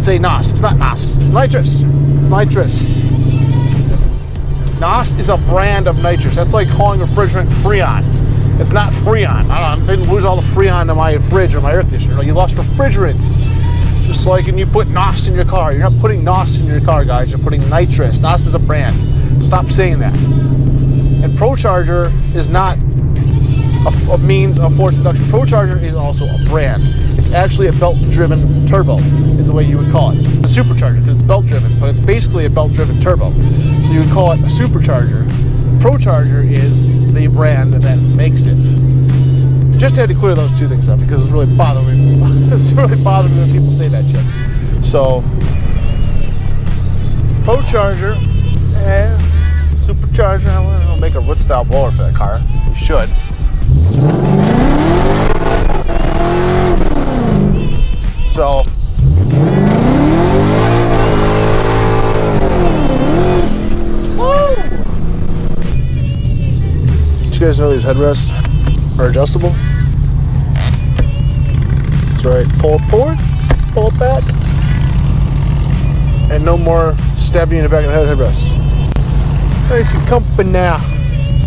say NOS. It's not NOS. It's nitrous. It's nitrous. NOS is a brand of nitrous. That's like calling refrigerant Freon. It's not Freon. I didn't lose all the Freon in my fridge or my air conditioner. No, you lost refrigerant. Just like when you put NOS in your car. You're not putting NOS in your car, guys. You're putting nitrous. NOS is a brand. Stop saying that. And Supercharger is not a means of forced induction. Supercharger is also a brand. It's actually a belt-driven turbo, is the way you would call it. A supercharger, because it's belt-driven, but it's basically a belt-driven turbo. So you would call it a supercharger. Supercharger is the brand that makes it. Just had to clear those two things up because it's really bothering me. It's really bothering me when people say that shit. So, Supercharger and Supercharger. I'll make a root-style blower for that car. We should. So, woo! Did you guys know these headrests are adjustable? That's right. Pull it forward, pull it back, and no more stabbing you in the back of the headrest. Nice and company now.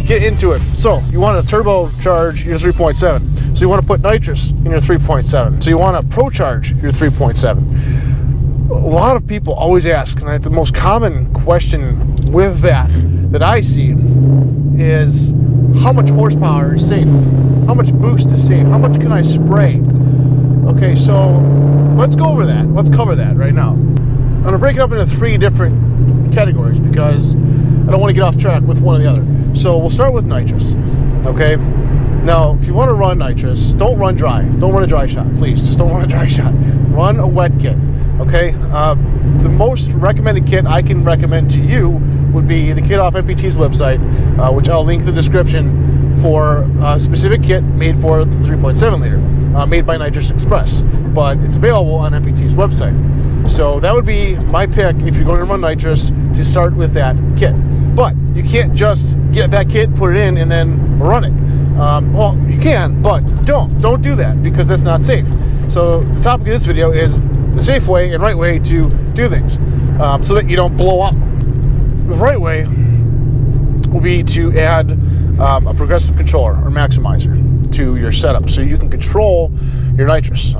Get into it. So you want to turbocharge your 3.7. So you want to put nitrous in your 3.7. So you want to procharge your 3.7. A lot of people always ask, and the most common question with that I see is how much horsepower is safe? How much boost is safe? How much can I spray? Okay, so let's go over that. Let's cover that right now. I'm going to break it up into 3 different categories because I don't want to get off track with one or the other. So we'll start with nitrous, okay? Now, if you want to run nitrous, don't run dry. Don't run a dry shot, please. Just don't run a dry shot. Run a wet kit, okay? The most recommended kit I can recommend to you would be the kit off NPT's website, which I'll link in the description for a specific kit made for the 3.7 liter, made by Nitrous Express. But it's available on NPT's website. So that would be my pick if you're going to run nitrous, to start with that kit. But you can't just get that kit, put it in, and then run it. Well, you can, but don't do that because that's not safe. So the topic of this video is the safe way and right way to do things so that you don't blow up. The right way will be to add a progressive controller or maximizer to your setup so you can control your nitrous. You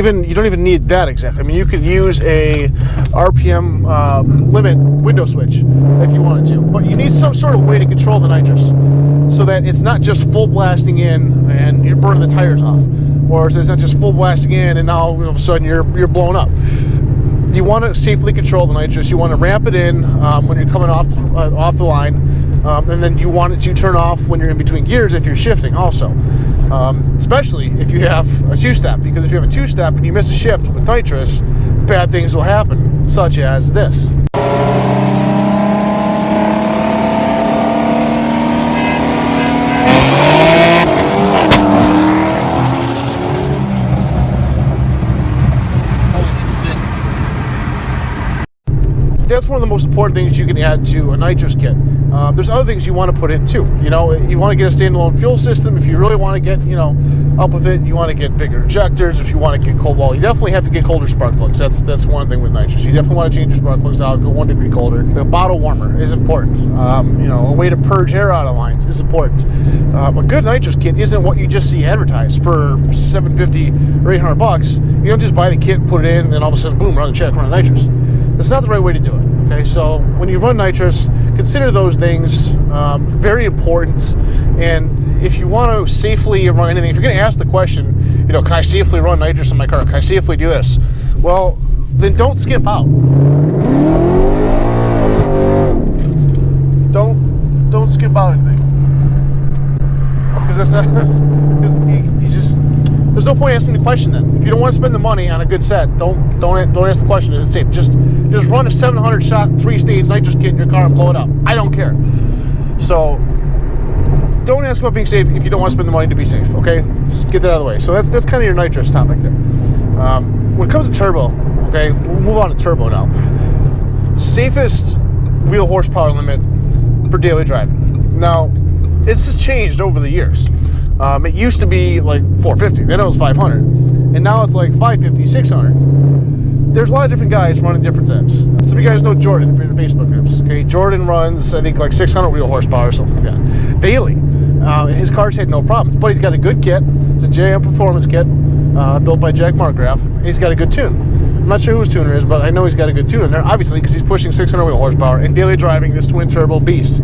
don't even need that exactly. I mean, you could use a RPM limit window switch if you wanted to, but you need some sort of way to control the nitrous so that it's not just full blasting in and you're burning the tires off, or so it's not just full blasting in and now all of a sudden you're blowing up. You want to safely control the nitrous. You want to ramp it in when you're coming off the line, and then you want it to turn off when you're in between gears if you're shifting also. Especially if you have a 2-step, because if you have a 2-step and you miss a shift with nitrous, bad things will happen, such as this. That's one of the most important things you can add to a nitrous kit. There's other things you want to put in too. You know, you want to get a standalone fuel system. If you really want to get, up with it, you want to get bigger injectors. If you want to get cold, well, you definitely have to get colder spark plugs. That's one thing with nitrous. You definitely want to change your spark plugs out, go 1 degree colder. The bottle warmer is important. A way to purge air out of lines is important. A good nitrous kit isn't what you just see advertised for $750 or $800. You don't just buy the kit, put it in, and then all of a sudden, boom, run the check, run a nitrous. That's not the right way to do it. Okay, so when you run nitrous, consider those things very important. And if you want to safely run anything, if you're going to ask the question, can I safely run nitrous in my car? Can I safely do this? Well, then don't skip out. Don't skip out anything, because that's not. There's no point asking the question then. If you don't want to spend the money on a good set, don't ask the question. Is it safe? Just run a 700-shot 3-stage nitrous kit in your car and blow it up. I don't care. So don't ask about being safe if you don't want to spend the money to be safe. Okay, let's get that out of the way. So that's kind of your nitrous topic there. When it comes to turbo, okay, we'll move on to turbo now. Safest wheel horsepower limit for daily driving. Now, this has changed over the years. It used to be like 450, then it was 500, and now it's like 550, 600. there's a lot of different guys running different setups. Some of you guys know Jordan if you're in the Facebook groups. Okay, Jordan runs, I think, like 600 wheel horsepower or something like that daily. And his cars had no problems, but he's got a good kit. It's a JM Performance kit built by Jack Markgraf. He's got a good tune. I'm not sure who his tuner is, but I know he's got a good tune in there, obviously, because he's pushing 600 wheel horsepower and daily driving this twin turbo beast.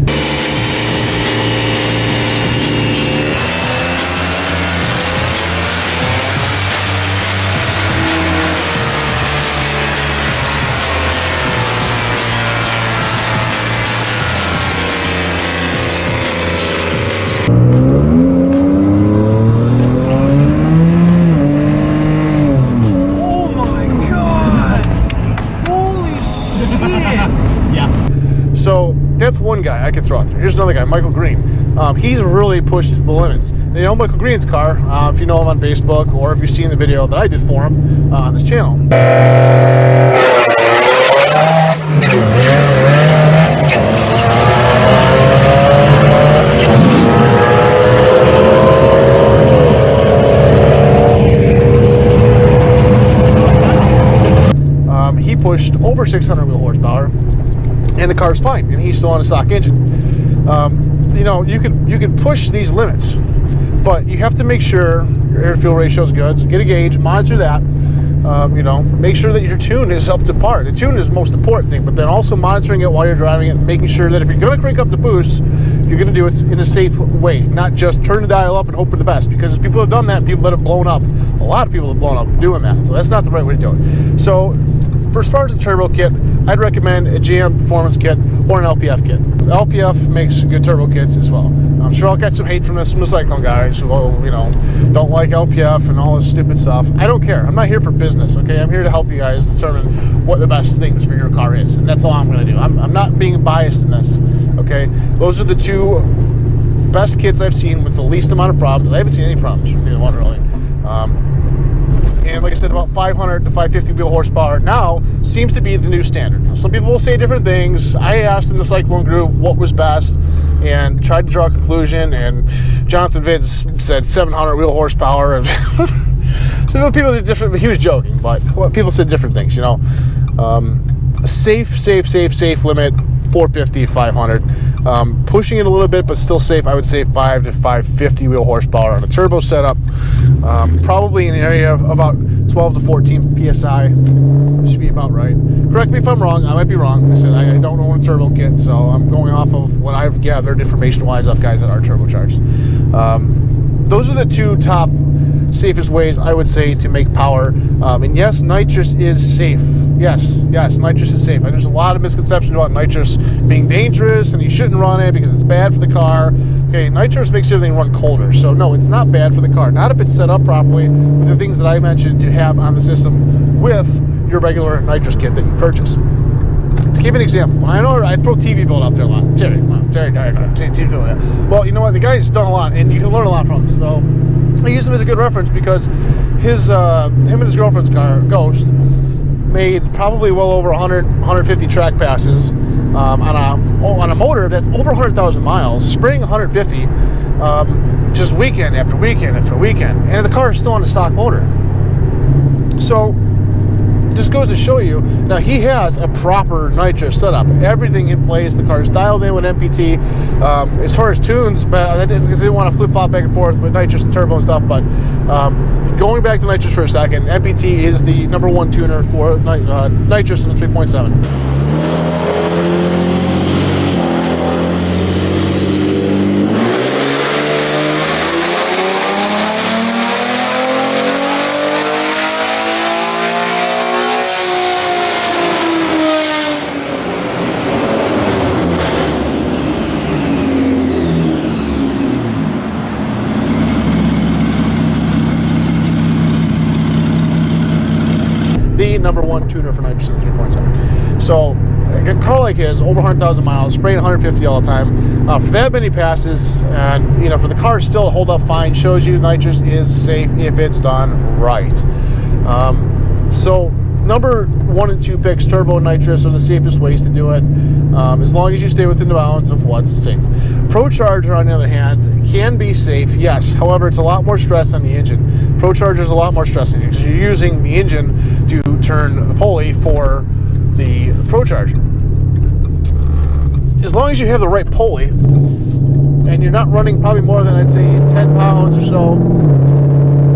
So that's one guy I could throw out there. Here's another guy, Michael Green. He's really pushed the limits. You know Michael Green's car, if you know him on Facebook or if you've seen the video that I did for him on this channel. He pushed over 600 wheel horsepower, and the car's fine, and he's still on a stock engine. You know, you could push these limits, but you have to make sure your air to fuel ratio is good. So get a gauge, monitor that. You know, make sure that your tune is up to par. The tune is the most important thing, but then also monitoring it while you're driving it, making sure that if you're going to crank up the boost, you're going to do it in a safe way, not just turn the dial up and hope for the best, because people have done that, people that have blown up. A lot of people have blown up doing that, so that's not the right way to do it. So for as far as the turbo kit, I'd recommend a GM Performance kit or an LPF kit. The LPF makes good turbo kits as well. I'm sure I'll get some hate from the Cyclone guys who, you know, don't like LPF and all this stupid stuff. I don't care. I'm not here for business, okay? I'm here to help you guys determine what the best things for your car is, and that's all I'm going to do. I'm not being biased in this, okay? Those are the two best kits I've seen with the least amount of problems. I haven't seen any problems from either one, really. And like I said, about 500 to 550 wheel horsepower now seems to be the new standard. Some people will say different things. I asked in the Cyclone group what was best and tried to draw a conclusion, and Jonathan Vince said 700 wheel horsepower. Some people did different, he was joking, but people said different things, you know. Safe limit, 450, 500. Pushing it a little bit, but still safe. I would say 5 to 550 wheel horsepower on a turbo setup. Probably in the area of about 12 to 14 PSI. Should be about right. Correct me if I'm wrong. I might be wrong. Like I said, I don't own a turbo kit, so I'm going off of what I've gathered information-wise off guys that are turbocharged. Those are the two top safest ways I would say to make power. And yes, nitrous is safe. Yes, nitrous is safe. There's a lot of misconceptions about nitrous being dangerous and you shouldn't run it because it's bad for the car. Okay, nitrous makes everything run colder. So no, it's not bad for the car. Not if it's set up properly with the things that I mentioned to have on the system with your regular nitrous kit that you purchase. To give an example, I know I throw TV build out there a lot. Terry. Well, you know what? The guy's done a lot, and you can learn a lot from him. So I use him as a good reference because him and his girlfriend's car, Ghost, made probably well over 100, 150 track passes on a motor that's over 100,000 miles, spraying 150 just weekend after weekend after weekend, and the car is still on the stock motor. So just goes to show you, now he has a proper nitrous setup, everything in place, the car's dialed in with MPT. As far as tunes, but I didn't want to flip-flop back and forth with nitrous and turbo and stuff, but going back to nitrous for a second, MPT is the #1 tuner for nitrous in the 3.7. The #1 tuner for nitrous in the 3.7. So a car like his, over 100,000 miles, spraying 150 all the time, for that many passes, and you know, for the car still to hold up fine, shows you nitrous is safe if it's done right. So number 1 and 2 picks, turbo and nitrous, are the safest ways to do it, as long as you stay within the bounds of what's safe. Procharger, on the other hand, can be safe, yes. However, it's a lot more stress on the engine. Procharger is a lot more stress on you because you're using the engine to turn the pulley for the Procharger. As long as you have the right pulley, and you're not running probably more than, I'd say, 10 pounds or so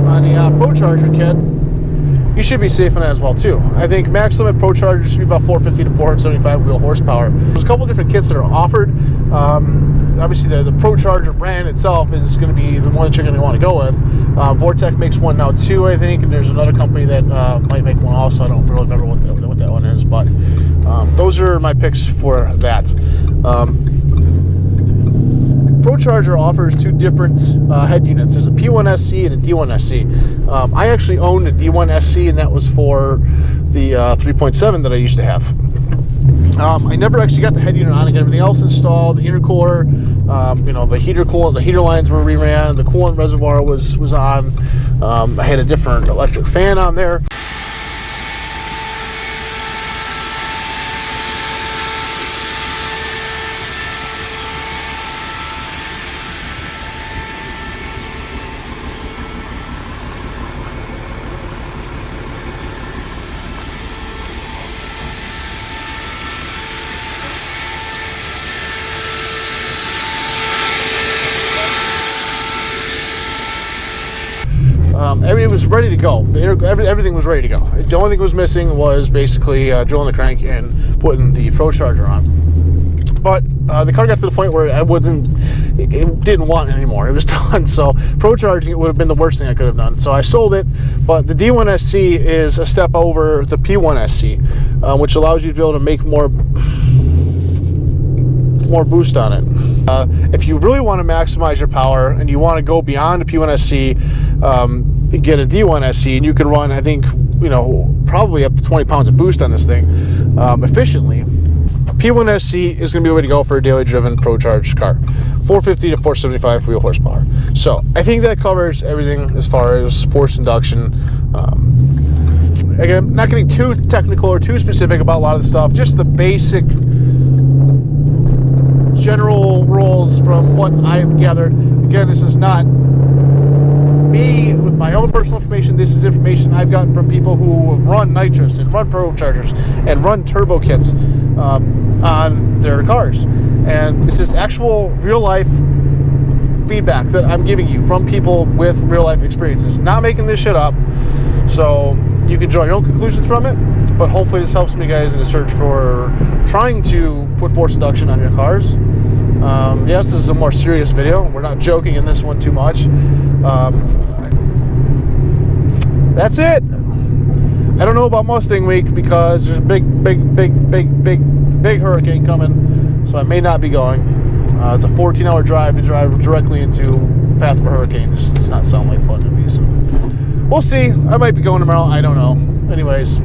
on the Procharger kit, you should be safe on that as well too. I think max limit Procharger should be about 450 to 475 wheel horsepower. There's a couple different kits that are offered. Obviously the Procharger brand itself is going to be the one that you're going to want to go with. Vortec makes one now too, I think, and there's another company that might make one also. I don't really remember what that one is, but those are my picks for that. Procharger offers 2 different head units. There's a P1SC and a D1SC. I actually owned a D1SC, and that was for the 3.7 that I used to have. I never actually got the head unit on. I got everything else installed. The intercooler, the heater lines were reran. The coolant reservoir was on. I had a different electric fan on there. Everything was ready to go. Everything was ready to go. The only thing that was missing was basically drilling the crank and putting the Procharger on. But the car got to the point where it didn't want it anymore. It was done. So Procharging it would have been the worst thing I could have done. So I sold it. But the D1SC is a step over the P1SC, which allows you to be able to make more boost on it. If you really want to maximize your power and you want to go beyond the P1SC, get a D1SC, and you can run, I think, probably up to 20 pounds of boost on this thing efficiently. P1SC is going to be the way to go for a daily driven Procharged car. 450 to 475 wheel horsepower. So I think that covers everything as far as forced induction. Again, I'm not getting too technical or too specific about a lot of the stuff, just the basic general rules from what I've gathered. Again, this is not me with my own personal information. This is information I've gotten from people who have run Nitrous and run Prochargers and run turbo kits on their cars. And this is actual real life feedback that I'm giving you from people with real life experiences. Not making this shit up. So you can draw your own conclusions from it, but hopefully this helps me guys in the search for trying to put forced induction on your cars. Yes, this is a more serious video. We're not joking in this one too much. That's it. I don't know about Mustang Week because there's a big hurricane coming, so I may not be going. It's a 14-hour drive to drive directly into the path of a hurricane. It just does not sound like fun to me, so we'll see. I might be going tomorrow. I don't know. Anyways.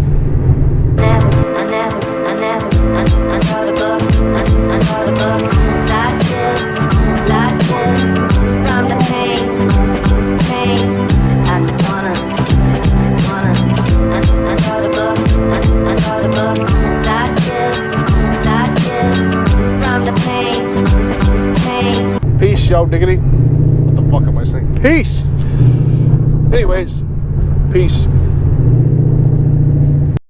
Peace, yo diggity. What the fuck am I saying? Peace. Anyways, peace.